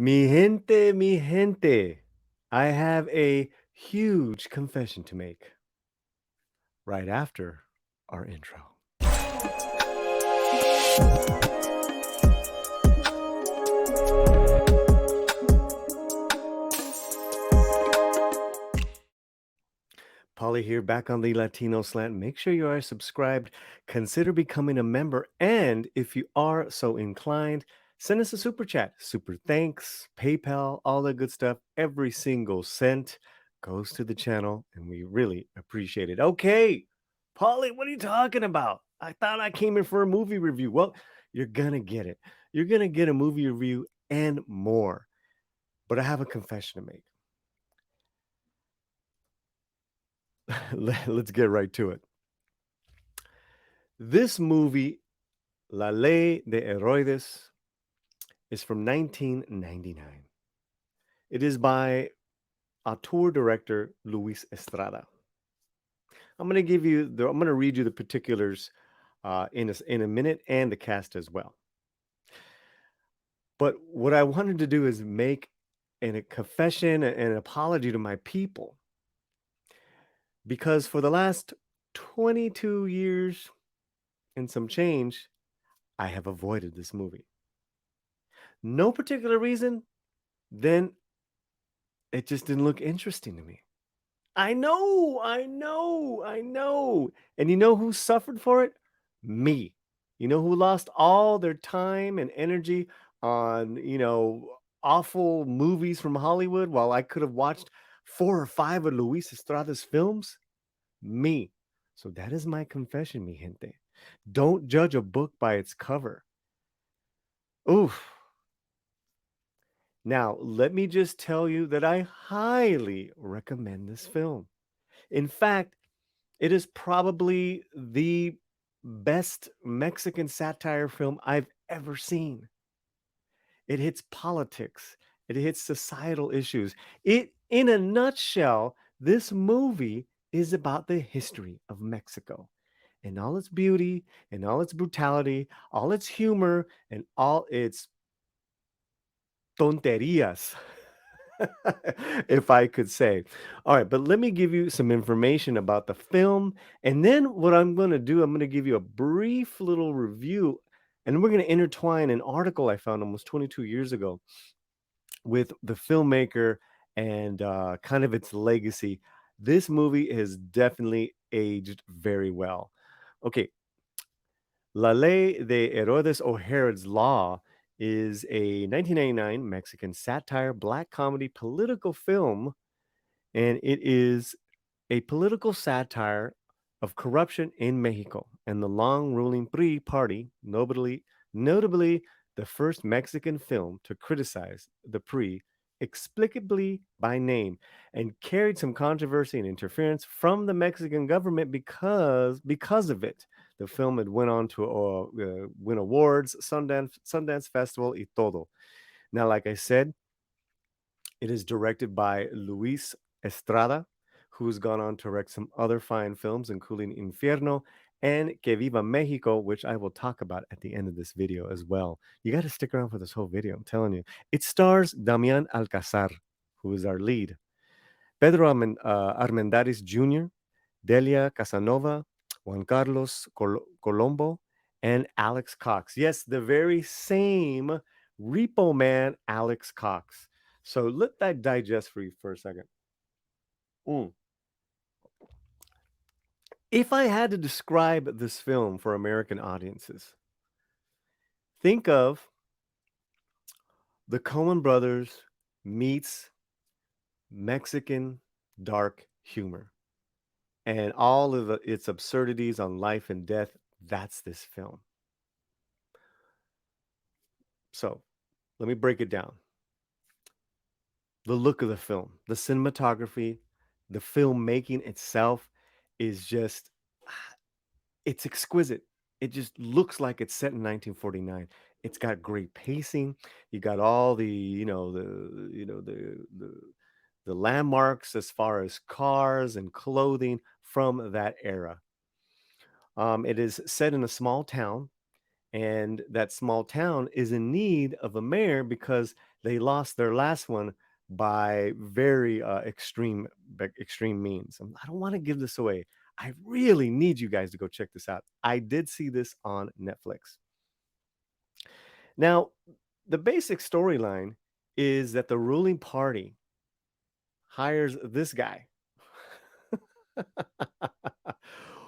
Mi gente, I have a huge confession to make right after our intro. Paulie here, back on the Latino Slant. Make sure you are subscribed. Consider becoming a member. And if you are so inclined, send us a super chat. Super thanks, PayPal, all that good stuff. Every single cent goes to the channel, and we really appreciate it. Okay, Paulie, what are you talking about? I thought I came in for a movie review. Well, you're going to get it. You're going to get a movie review and more. But I have a confession to make. Let's get right to it. This movie, La Ley de Herodes, is from 1999. It is by auteur director Luis Estrada. I'm going to read you the particulars in a minute and the cast as well. But what I wanted to do is make a confession and an apology to my people, because for the last 22 years and some change, I have avoided this movie. No particular reason, then it just didn't look interesting to me. I know. And you know who suffered for it? Me. You know who lost all their time and energy on, awful movies from Hollywood while I could have watched 4 or 5 of Luis Estrada's films? Me. So that is my confession, mi gente. Don't judge a book by its cover. Oof. Now, let me just tell you that I highly recommend this film. In fact, it is probably the best Mexican satire film I've ever seen. It hits politics, it hits societal issues. In a nutshell, this movie is about the history of Mexico and all its beauty and all its brutality, all its humor and all its tonterías, if I could say. All right, but let me give you some information about the film. And then what I'm going to do, I'm going to give you a brief little review. And we're going to intertwine an article I found almost 22 years ago with the filmmaker and kind of its legacy. This movie has definitely aged very well. Okay, La Ley de Herodes or Herod's Law is a 1999 Mexican satire, black comedy, political film, and it is a political satire of corruption in Mexico and the long ruling PRI party, notably the first Mexican film to criticize the PRI explicably by name, and carried some controversy and interference from the Mexican government because of it. The film had went on to win awards, Sundance Festival y todo. Now, like I said, it is directed by Luis Estrada, who's gone on to direct some other fine films, including Infierno and Que Viva Mexico, which I will talk about at the end of this video as well. You got to stick around for this whole video, I'm telling you. It stars Damian Alcazar, who is our lead, Pedro Armendáriz Jr., Delia Casanova, Juan Carlos Colombo, and Alex Cox. Yes, the very same Repo Man Alex Cox. So let that digest for you for a second. If I had to describe this film for American audiences, think of the Coen brothers meets Mexican dark humor and all of its absurdities on life and death. That's this film. So let me break it down. The look of the film, the cinematography, the filmmaking itself is just, it's exquisite. It just looks like it's set in 1949. It's got great pacing. You got all the landmarks as far as cars and clothing from that era. It is set in a small town and that small town is in need of a mayor because they lost their last one by very extreme means. I don't want to give this away. I really need you guys to go check this out. I did see this on Netflix. Now, the basic storyline is that the ruling party hires this guy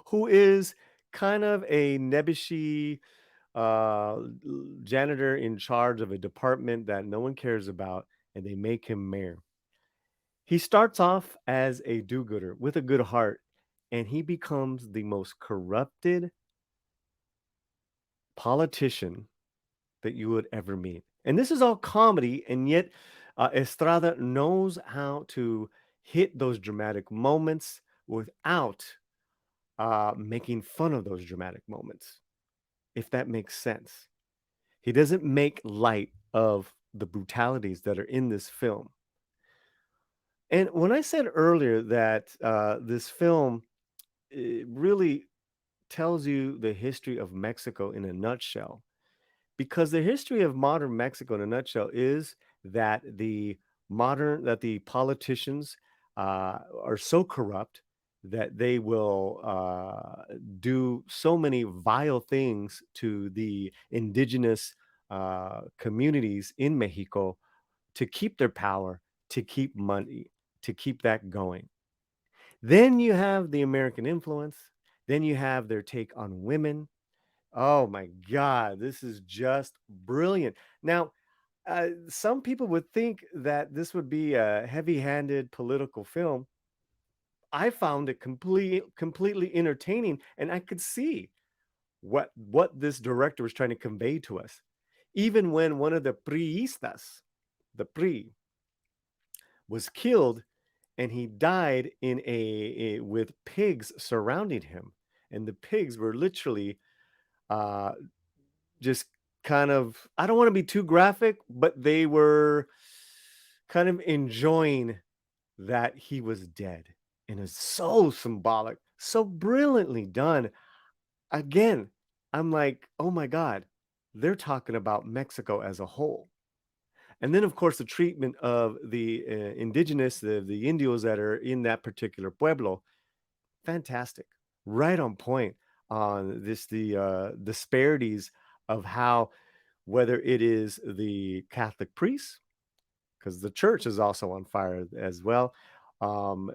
who is kind of a nebbishy janitor in charge of a department that no one cares about, and they make him mayor. He starts off as a do gooder with a good heart, and he becomes the most corrupted politician that you would ever meet. And this is all comedy, and yet Estrada knows how to hit those dramatic moments without making fun of those dramatic moments, if that makes sense. He doesn't make light of the brutalities that are in this film. And when I said earlier that this film really tells you the history of Mexico in a nutshell, because the history of modern Mexico in a nutshell is that the politicians are so corrupt that they will do so many vile things to the indigenous communities in Mexico to keep their power, to keep money, to keep that going. Then you have the American influence. Then you have their take on women. Oh my God, this is just brilliant. Now, some people would think that this would be a heavy-handed political film. I found it completely entertaining, and I could see what this director was trying to convey to us. Even when one of the priistas, the pri, was killed, and he died in with pigs surrounding him, and the pigs were literally uh, just kind of, I don't want to be too graphic, but they were kind of enjoying that he was dead. And it's so symbolic, so brilliantly done. Again, I'm like, oh my God, they're talking about Mexico as a whole. And then, of course, the treatment of the indigenous, the Indios that are in that particular pueblo, fantastic, right on point on this the disparities of how, whether it is the Catholic priests, because the church is also on fire as well, the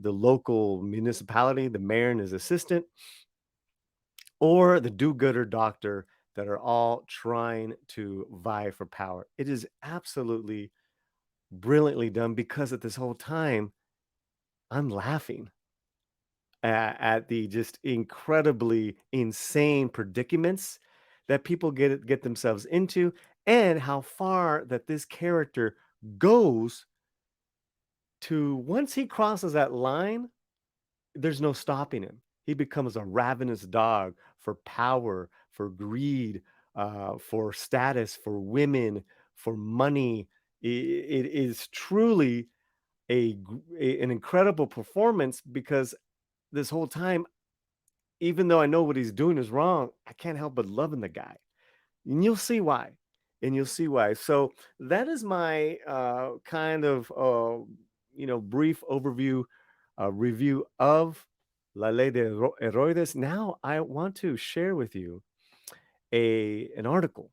local municipality, the mayor and his assistant, or the do-gooder doctor, that are all trying to vie for power. It is absolutely brilliantly done, because at this whole time I'm laughing at the just incredibly insane predicaments that people get themselves into, and how far that this character goes to. Once he crosses that line, there's no stopping him. He becomes a ravenous dog for power, for greed, for status, for women, for money. It is truly an incredible performance, because this whole time, even though I know what he's doing is wrong, I can't help but loving the guy. And you'll see why. And you'll see why. So that is my kind of brief overview review of La Ley de Herodes. Now I want to share with you an article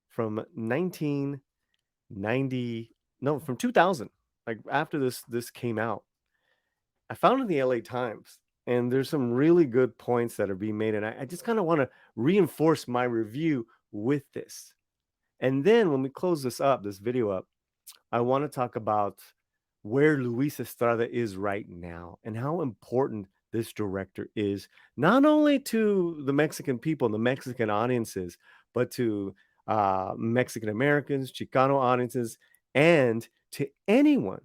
from 1990, no, from 2000, like after this came out. I found in the LA Times, and there's some really good points that are being made. And I just kind of want to reinforce my review with this. And then when we close this video up, I want to talk about where Luis Estrada is right now and how important this director is, not only to the Mexican people and the Mexican audiences, but to Mexican Americans, Chicano audiences, and to anyone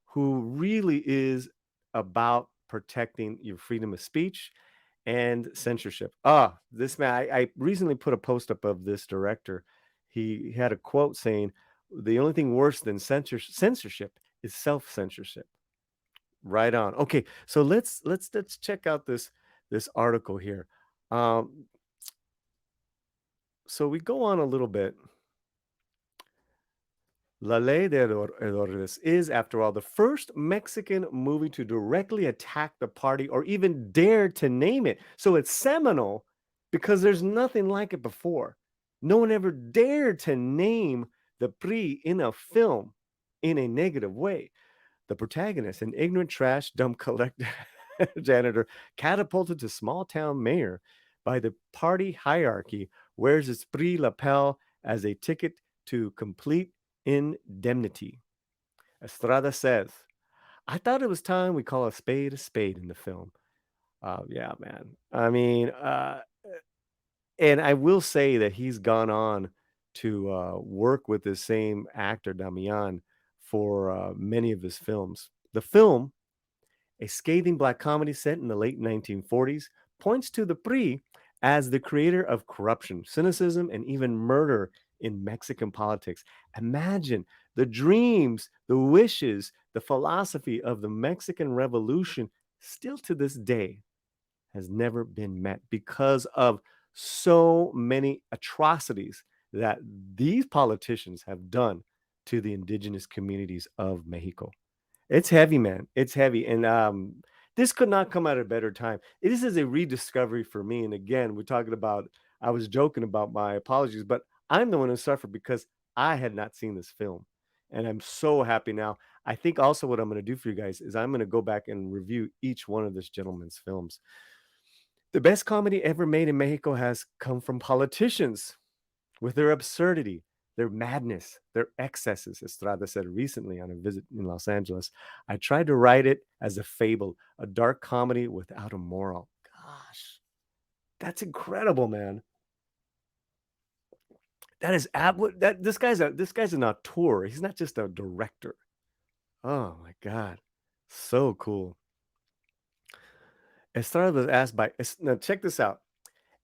who really is about protecting your freedom of speech and censorship. This man, I recently put a post up of this director. He had a quote saying, the only thing worse than censorship is self-censorship. Right on. Okay, so let's check out this article here. Um, so we go on a little bit. La Ley de Herodes is, after all, the first Mexican movie to directly attack the party or even dare to name it. So it's seminal because there's nothing like it before. No one ever dared to name the PRI in a film in a negative way. The protagonist, an ignorant trash dump collector janitor, catapulted to small town mayor by the party hierarchy, wears his PRI lapel as a ticket to complete indemnity. Estrada says, I thought it was time we call a spade in the film. Yeah, man. I mean, and I will say that he's gone on to work with the same actor, Damian, for many of his films. The film, a scathing black comedy set in the late 1940s, points to the PRI as the creator of corruption, cynicism, and even murder in Mexican politics. Imagine the dreams, the wishes, the philosophy of the Mexican Revolution still to this day has never been met because of so many atrocities that these politicians have done to the indigenous communities of Mexico. It's heavy, man. It's heavy, and, this could not come at a better time. This is a rediscovery for me, and again, we're talking about I was joking about my apologies, but I'm the one who suffered because I had not seen this film, and I'm so happy now. I think also what I'm gonna do for you guys is I'm gonna go back and review each one of this gentleman's films. The best comedy ever made in Mexico has come from politicians with their absurdity, their madness, their excesses, Estrada said recently on a visit in Los Angeles. I tried to write it as a fable, a dark comedy without a moral. Gosh, that's incredible, man. That is that this guy's an auteur. He's not just a director. Oh my god. So cool. Estrada was asked by now check this out.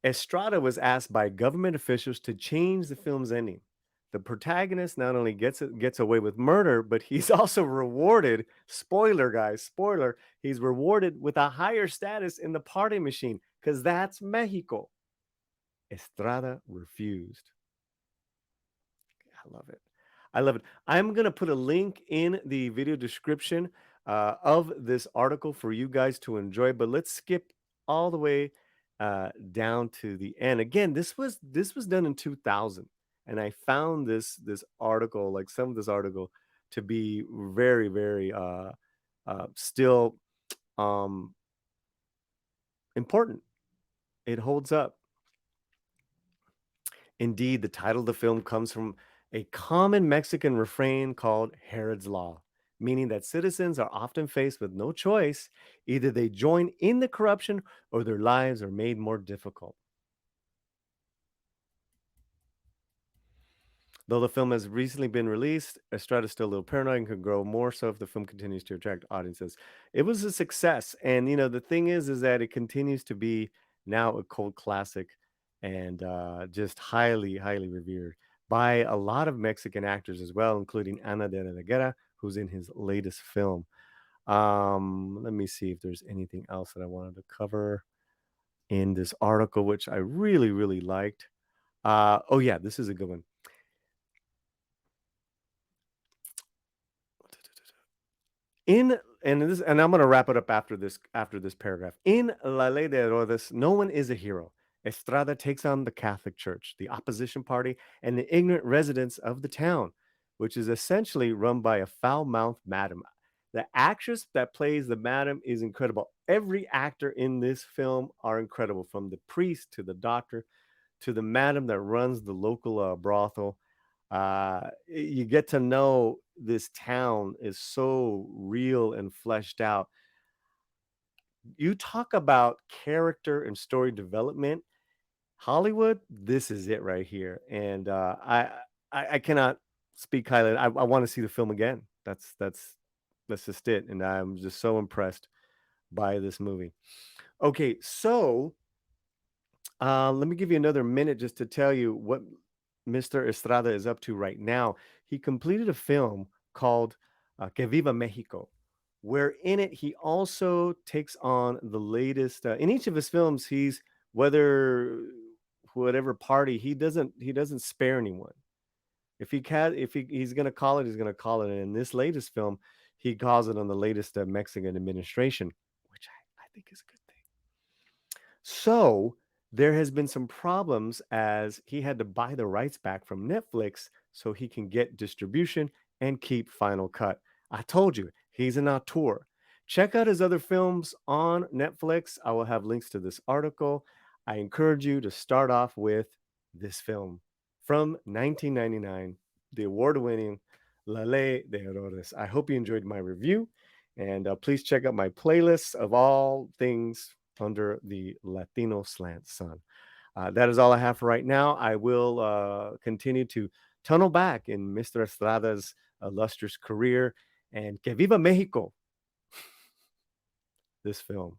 Estrada was asked by government officials to change the film's ending. The protagonist not only gets away with murder, but he's also rewarded. Spoiler, guys, spoiler. He's rewarded with a higher status in the party machine because that's Mexico. Estrada refused. I love it. I love it. I'm going to put a link in the video description of this article for you guys to enjoy, but let's skip all the way down to the end. Again, this was done in 2000, and I found this article, like some of this article, to be very very still um, important. It holds up. Indeed, the title of the film comes from a common Mexican refrain called Herod's Law, meaning that citizens are often faced with no choice. Either they join in the corruption or their lives are made more difficult. Though the film has recently been released, Estrada's still a little paranoid and could grow more so if the film continues to attract audiences. It was a success, and the thing is that it continues to be now a cult classic and just highly, highly revered by a lot of Mexican actors as well, including Ana de la Guerra, who's in his latest film. Let me see if there's anything else that I wanted to cover in this article, which I really, really liked. Oh yeah, this is a good one. In and I'm gonna wrap it up after this paragraph. In La Ley de Herodes, no one is a hero. Estrada takes on the Catholic Church, the opposition party, and the ignorant residents of the town, which is essentially run by a foul-mouthed madam. The actress that plays the madam is incredible. Every actor in this film are incredible, from the priest to the doctor to the madam that runs the local brothel. You get to know this town is so real and fleshed out. You talk about character and story development. Hollywood, this is it right here. And I cannot speak highly. I want to see the film again. That's just it. And I'm just so impressed by this movie. Okay, so let me give you another minute just to tell you what Mr. Estrada is up to right now. He completed a film called Que Viva Mexico, where in it he also takes on the latest. In each of his films, he's whether whatever party, he doesn't spare anyone. If he's gonna call it, he's gonna call it. And in this latest film, he calls it on the latest Mexican administration, which I think is a good thing. So there has been some problems as he had to buy the rights back from Netflix so he can get distribution and keep Final Cut. I told you, he's an auteur. Check out his other films on Netflix. I will have links to this article. I encourage you to start off with this film from 1999, the award-winning La Ley de Herodes. I hope you enjoyed my review, and please check out my playlist of all things under the Latino Slant Sun. That is all I have for right now. I will continue to tunnel back in Mr. Estrada's illustrious career, and que viva Mexico, this film.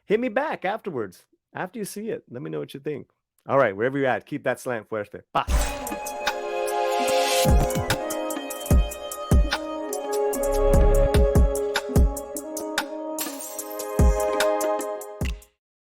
Hit me back afterwards, after you see it. Let me know what you think. All right, wherever you're at, keep that slant fuerte. Paz.